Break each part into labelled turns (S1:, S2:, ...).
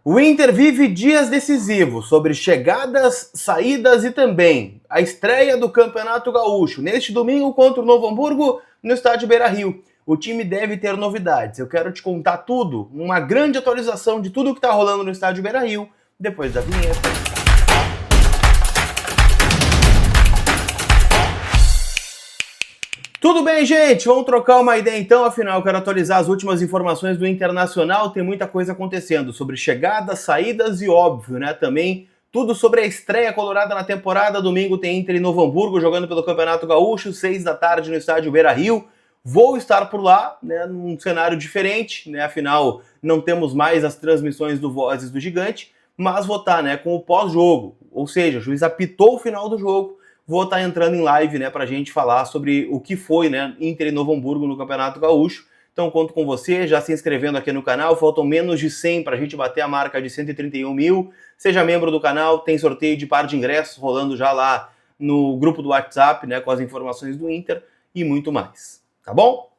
S1: O Inter vive dias decisivos sobre chegadas, saídas e também a estreia do Campeonato Gaúcho neste domingo contra o Novo Hamburgo no estádio Beira-Rio. O time deve ter novidades. Eu quero te contar tudo, uma grande atualização de tudo que está rolando no estádio Beira-Rio depois da vinheta. Tudo bem, gente? Vamos trocar uma ideia então, afinal eu quero atualizar as últimas informações do Internacional, tem muita coisa acontecendo sobre chegadas, saídas e óbvio, né, também tudo sobre a estreia colorada na temporada. Domingo tem Inter e Novo Hamburgo jogando pelo Campeonato Gaúcho, 6 da tarde no estádio Beira-Rio. Vou estar por lá, né, num cenário diferente, né, afinal não temos mais as transmissões do Vozes do Gigante, mas vou estar, né, com o pós-jogo, ou seja, o juiz apitou o final do jogo, vou estar entrando em live, né, pra gente falar sobre o que foi, né, Inter e Novo Hamburgo no Campeonato Gaúcho. Então conto com você, já se inscrevendo aqui no canal, faltam menos de 100 pra gente bater a marca de 131 mil. Seja membro do canal, tem sorteio de par de ingressos rolando já lá no grupo do WhatsApp, né, com as informações do Inter e muito mais, tá bom?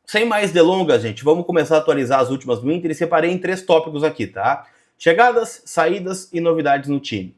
S1: Sem mais delongas, gente, vamos começar a atualizar as últimas do Inter e separei em 3 tópicos aqui, tá? Chegadas, saídas e novidades no time.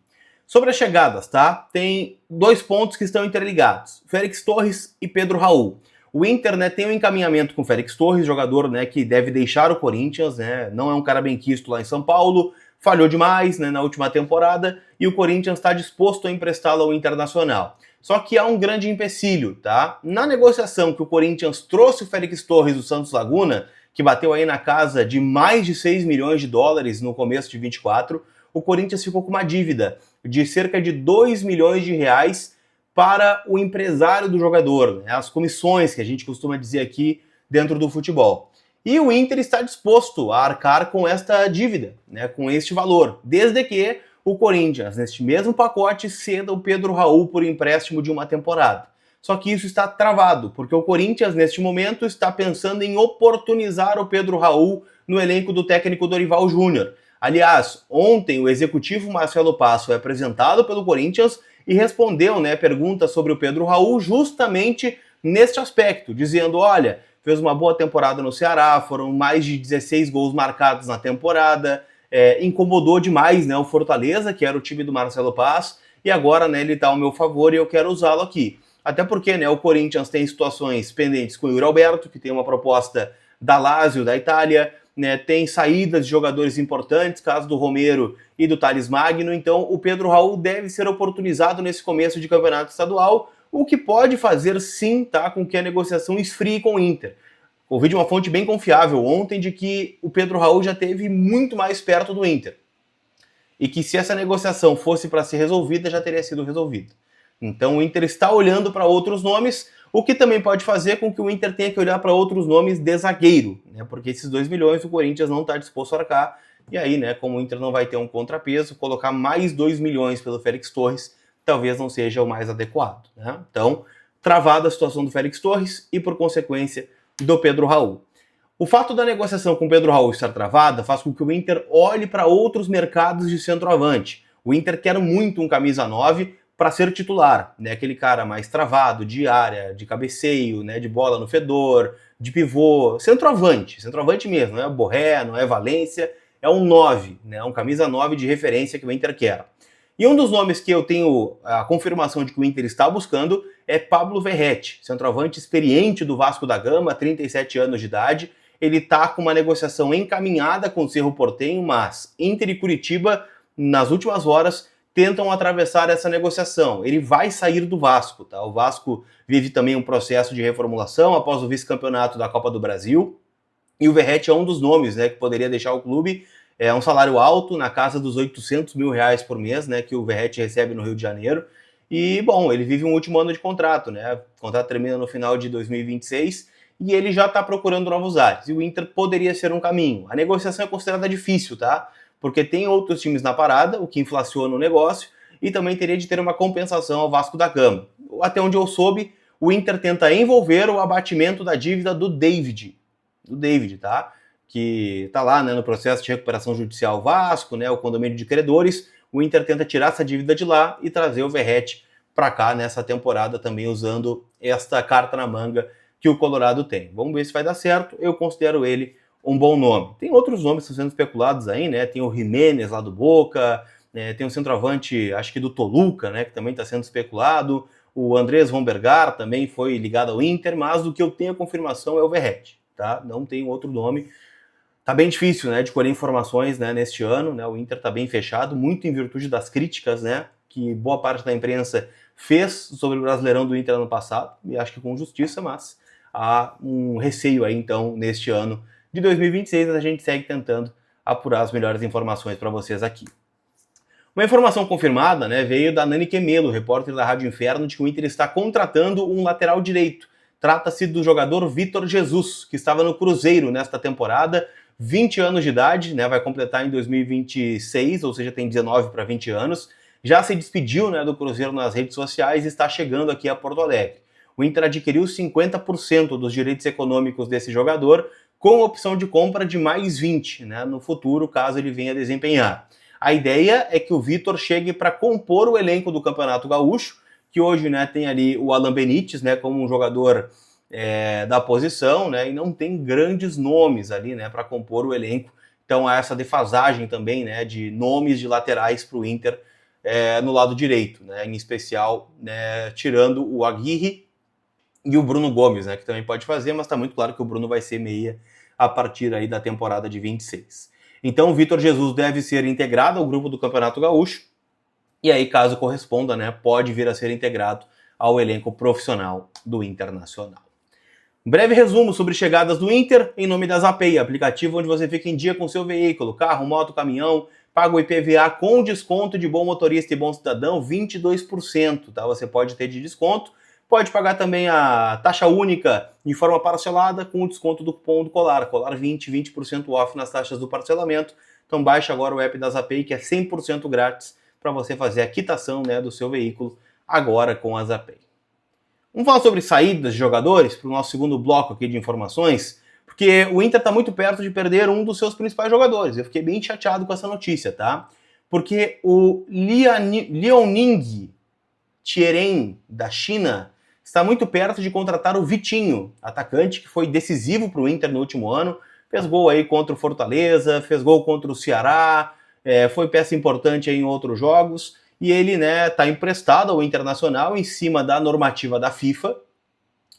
S1: Sobre as chegadas, tá? Tem 2 pontos que estão interligados: Félix Torres e Pedro Raul. O Inter, né, tem um encaminhamento com o Félix Torres, jogador, né, que deve deixar o Corinthians, né? Não é um cara bem quisto lá em São Paulo, falhou demais, né, na última temporada, e o Corinthians está disposto a emprestá-lo ao Internacional. Só que há um grande empecilho, tá? Na negociação que o Corinthians trouxe o Félix Torres do Santos Laguna, que bateu aí na casa de mais de 6 milhões de dólares no começo de 24, o Corinthians ficou com uma dívida de cerca de 2 milhões de reais para o empresário do jogador, né? As comissões que a gente costuma dizer aqui dentro do futebol. E o Inter está disposto a arcar com esta dívida, né, com este valor, desde que o Corinthians, neste mesmo pacote, ceda o Pedro Raul por empréstimo de uma temporada. Só que isso está travado, porque o Corinthians, neste momento, está pensando em oportunizar o Pedro Raul no elenco do técnico Dorival Júnior. Aliás, ontem o executivo Marcelo Passo foi apresentado pelo Corinthians e respondeu, né, perguntas sobre o Pedro Raul justamente neste aspecto, dizendo: olha, fez uma boa temporada no Ceará, foram mais de 16 gols marcados na temporada, incomodou demais, né, o Fortaleza, que era o time do Marcelo Passo, e agora, né, ele está ao meu favor e eu quero usá-lo aqui. Até porque, né, o Corinthians tem situações pendentes com o Yuri Alberto, que tem uma proposta da Lazio, da Itália, né, tem saídas de jogadores importantes, caso do Romero e do Thales Magno. Então o Pedro Raul deve ser oportunizado nesse começo de campeonato estadual, o que pode fazer sim, tá, com que a negociação esfrie com o Inter. Ouvi de uma fonte bem confiável ontem de que o Pedro Raul já esteve muito mais perto do Inter e que se essa negociação fosse para ser resolvida, já teria sido resolvida. Então o Inter está olhando para outros nomes, o que também pode fazer com que o Inter tenha que olhar para outros nomes de zagueiro, né? Porque esses 2 milhões o Corinthians não está disposto a arcar, e aí, né, como o Inter não vai ter um contrapeso, colocar mais 2 milhões pelo Félix Torres talvez não seja o mais adequado, né? Então, travada a situação do Félix Torres e, por consequência, do Pedro Raul. O fato da negociação com o Pedro Raul estar travada faz com que o Inter olhe para outros mercados de centroavante. O Inter quer muito um camisa 9 para ser titular, né? Aquele cara mais travado, de área, de cabeceio, né? De bola no fedor, de pivô, centroavante mesmo, não é Borré, não é Valência, é um 9, né? Um camisa 9 de referência que o Inter quer. E um dos nomes que eu tenho a confirmação de que o Inter está buscando é Pablo Verratti, centroavante experiente do Vasco da Gama, 37 anos de idade. Ele está com uma negociação encaminhada com o Cerro Porteño, mas Inter e Curitiba, nas últimas horas, tentam atravessar essa negociação. Ele vai sair do Vasco, tá? O Vasco vive também um processo de reformulação após o vice-campeonato da Copa do Brasil, e o Verratti é um dos nomes, né, que poderia deixar o clube. É um salário alto, na casa dos 800 mil reais por mês, né, que o Verratti recebe no Rio de Janeiro. E, bom, ele vive um último ano de contrato, né? O contrato termina no final de 2026 e ele já está procurando novos ares. E o Inter poderia ser um caminho. A negociação é considerada difícil, tá? Porque tem outros times na parada, o que inflaciona o negócio, e também teria de ter uma compensação ao Vasco da Gama. Até onde eu soube, o Inter tenta envolver o abatimento da dívida do David, tá? Que tá lá, né, no processo de recuperação judicial Vasco, né, o condomínio de credores. O Inter tenta tirar essa dívida de lá e trazer o Verratti para cá nessa temporada também, usando esta carta na manga que o Colorado tem. Vamos ver se vai dar certo. Eu considero ele um bom nome. Tem outros nomes que estão sendo especulados aí, né? Tem o Jiménez lá do Boca, tem o centroavante, acho que do Toluca, né? Que também está sendo especulado. O Andrés Vombergar também foi ligado ao Inter, mas do que eu tenho a confirmação é o Verratti, tá? Não tem outro nome. Tá bem difícil, né, de colher informações, né, neste ano, né? O Inter tá bem fechado, muito em virtude das críticas, né, que boa parte da imprensa fez sobre o Brasileirão do Inter ano passado, e acho que com justiça, mas há um receio aí, então, neste ano de 2026, a gente segue tentando apurar as melhores informações para vocês aqui. Uma informação confirmada, né, veio da Nani Quemelo, repórter da Rádio Inferno, de que o Inter está contratando um lateral direito. Trata-se do jogador Vitor Jesus, que estava no Cruzeiro nesta temporada, 20 anos de idade, né, vai completar em 2026, ou seja, tem 19 para 20 anos. Já se despediu, né, do Cruzeiro nas redes sociais e está chegando aqui a Porto Alegre. O Inter adquiriu 50% dos direitos econômicos desse jogador, com opção de compra de mais 20, né, no futuro, caso ele venha desempenhar. A ideia é que o Vitor chegue para compor o elenco do Campeonato Gaúcho, que hoje, né, tem ali o Alan Benítez, né, como um jogador da posição, né, e não tem grandes nomes ali, né, para compor o elenco. Então há essa defasagem também, né, de nomes de laterais para o Inter no lado direito, né, em especial, né, tirando o Aguirre e o Bruno Gomes, né, que também pode fazer, mas está muito claro que o Bruno vai ser meia a partir aí da temporada de 26. Então o Vitor Jesus deve ser integrado ao grupo do Campeonato Gaúcho, e aí, caso corresponda, né, pode vir a ser integrado ao elenco profissional do Internacional. Um breve resumo sobre chegadas do Inter em nome da Zapay, aplicativo onde você fica em dia com seu veículo, carro, moto, caminhão, paga o IPVA com desconto de bom motorista e bom cidadão, 22%, tá? Você pode ter de desconto, pode pagar também a taxa única de forma parcelada com o desconto do cupom do Colar, Colar 20% off nas taxas do parcelamento. Então baixe agora o app da Zapay, que é 100% grátis, para você fazer a quitação, né, do seu veículo agora com a Zapay. Vamos falar sobre saídas de jogadores para o nosso segundo bloco aqui de informações, porque o Inter está muito perto de perder um dos seus principais jogadores. Eu fiquei bem chateado com essa notícia, tá? Porque o Liaoning Qiren, da China, está muito perto de contratar o Vitinho, atacante que foi decisivo para o Inter no último ano, fez gol aí contra o Fortaleza, fez gol contra o Ceará, foi peça importante em outros jogos, e ele, né, tá emprestado ao Internacional em cima da normativa da FIFA,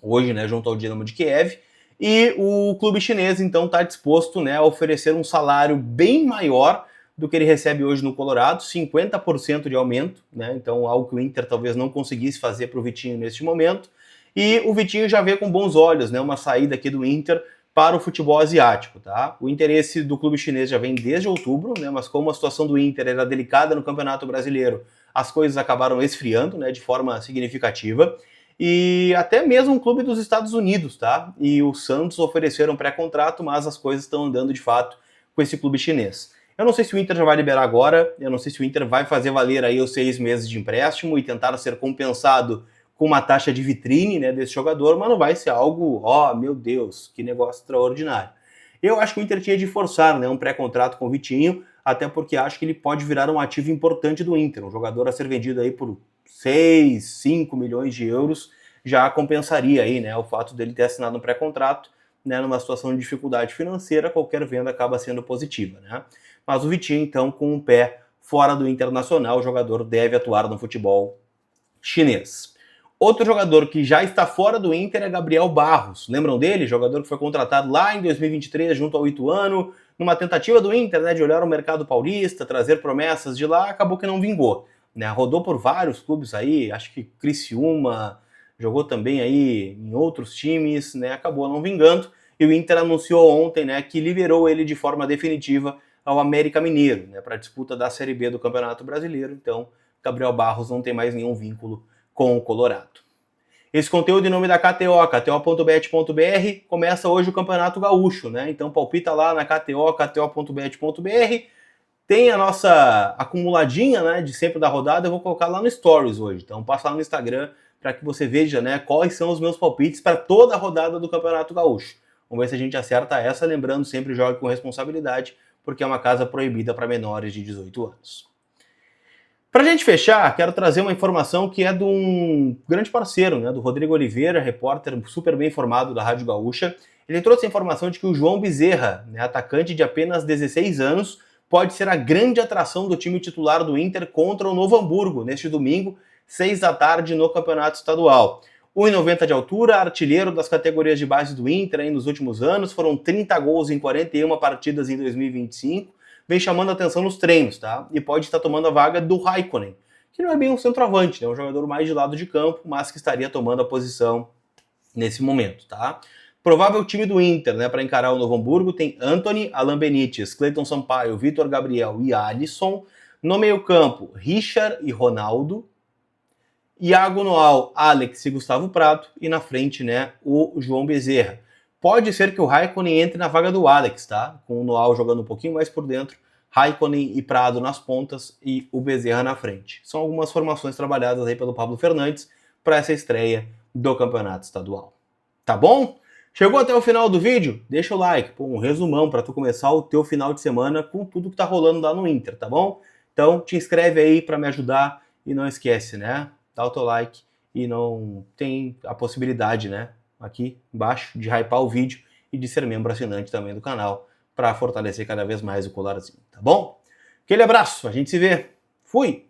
S1: hoje, né, junto ao Dinamo de Kiev, e o clube chinês, então, está disposto, né, a oferecer um salário bem maior do que ele recebe hoje no Colorado, 50% de aumento, né, então algo que o Inter talvez não conseguisse fazer para o Vitinho neste momento, e o Vitinho já vê com bons olhos, né, uma saída aqui do Inter para o futebol asiático, tá? O interesse do clube chinês já vem desde outubro, né? Mas como a situação do Inter era delicada no Campeonato Brasileiro, as coisas acabaram esfriando, né? De forma significativa. E até mesmo o clube dos Estados Unidos, tá? E o Santos ofereceram pré-contrato, mas as coisas estão andando de fato com esse clube chinês. Eu não sei se o Inter já vai liberar agora, eu não sei se o Inter vai fazer valer aí os 6 meses de empréstimo e tentar ser compensado com uma taxa de vitrine, né, desse jogador, mas não vai ser algo, meu Deus, que negócio extraordinário. Eu acho que o Inter tinha de forçar, né, um pré-contrato com o Vitinho, até porque acho que ele pode virar um ativo importante do Inter, um jogador a ser vendido aí por 6, 5 milhões de euros, já compensaria aí, né, o fato dele ter assinado um pré-contrato, né, numa situação de dificuldade financeira, qualquer venda acaba sendo positiva, né. Mas o Vitinho, então, com um pé fora do Internacional, o jogador deve atuar no futebol chinês. Outro jogador que já está fora do Inter é Gabriel Barros. Lembram dele? Jogador que foi contratado lá em 2023 junto ao Ituano, numa tentativa do Inter, né, de olhar o mercado paulista, trazer promessas de lá, acabou que não vingou, né? Rodou por vários clubes aí, acho que Criciúma, jogou também aí em outros times, né? Acabou não vingando. E o Inter anunciou ontem, né, que liberou ele de forma definitiva ao América Mineiro, né, para a disputa da Série B do Campeonato Brasileiro. Então, Gabriel Barros não tem mais nenhum vínculo com o Colorado. Esse conteúdo em nome da KTO, kto.bet.br, começa hoje o Campeonato Gaúcho, né? Então palpita lá na KTO, kto.bet.br. Tem a nossa acumuladinha, né, de sempre da rodada, eu vou colocar lá no Stories hoje. Então passa lá no Instagram para que você veja, né, quais são os meus palpites para toda a rodada do Campeonato Gaúcho. Vamos ver se a gente acerta essa, lembrando, sempre jogue com responsabilidade, porque é uma casa proibida para menores de 18 anos. Para a gente fechar, quero trazer uma informação que é de um grande parceiro, né, do Rodrigo Oliveira, repórter super bem informado da Rádio Gaúcha. Ele trouxe a informação de que o João Bezerra, né, atacante de apenas 16 anos, pode ser a grande atração do time titular do Inter contra o Novo Hamburgo, neste domingo, 6 da tarde, no Campeonato Estadual. 1,90 de altura, artilheiro das categorias de base do Inter aí nos últimos anos, foram 30 gols em 41 partidas em 2025, vem chamando a atenção nos treinos, tá? E pode estar tomando a vaga do Raikkonen, que não é bem um centroavante, né? É um jogador mais de lado de campo, mas que estaria tomando a posição nesse momento, tá? Provável time do Inter, né, para encarar o Novo Hamburgo, tem Antony, Alan Benítez, Cleiton Sampaio, Vitor Gabriel e Alisson. No meio-campo, Richard e Ronaldo. Iago Noal, Alex e Gustavo Prato. E na frente, né, o João Bezerra. Pode ser que o Raikkonen entre na vaga do Alex, tá? Com o Noal jogando um pouquinho mais por dentro, Raikkonen e Prado nas pontas e o Bezerra na frente. São algumas formações trabalhadas aí pelo Pablo Fernandes para essa estreia do Campeonato Estadual. Tá bom? Chegou até o final do vídeo? Deixa o like, pô, um resumão para tu começar o teu final de semana com tudo que tá rolando lá no Inter, tá bom? Então te inscreve aí para me ajudar e não esquece, né? Dá o teu like e não tem a possibilidade, né? Aqui embaixo de hypar o vídeo e de ser membro assinante também do canal para fortalecer cada vez mais o colarzinho, tá bom? Aquele abraço, a gente se vê. Fui!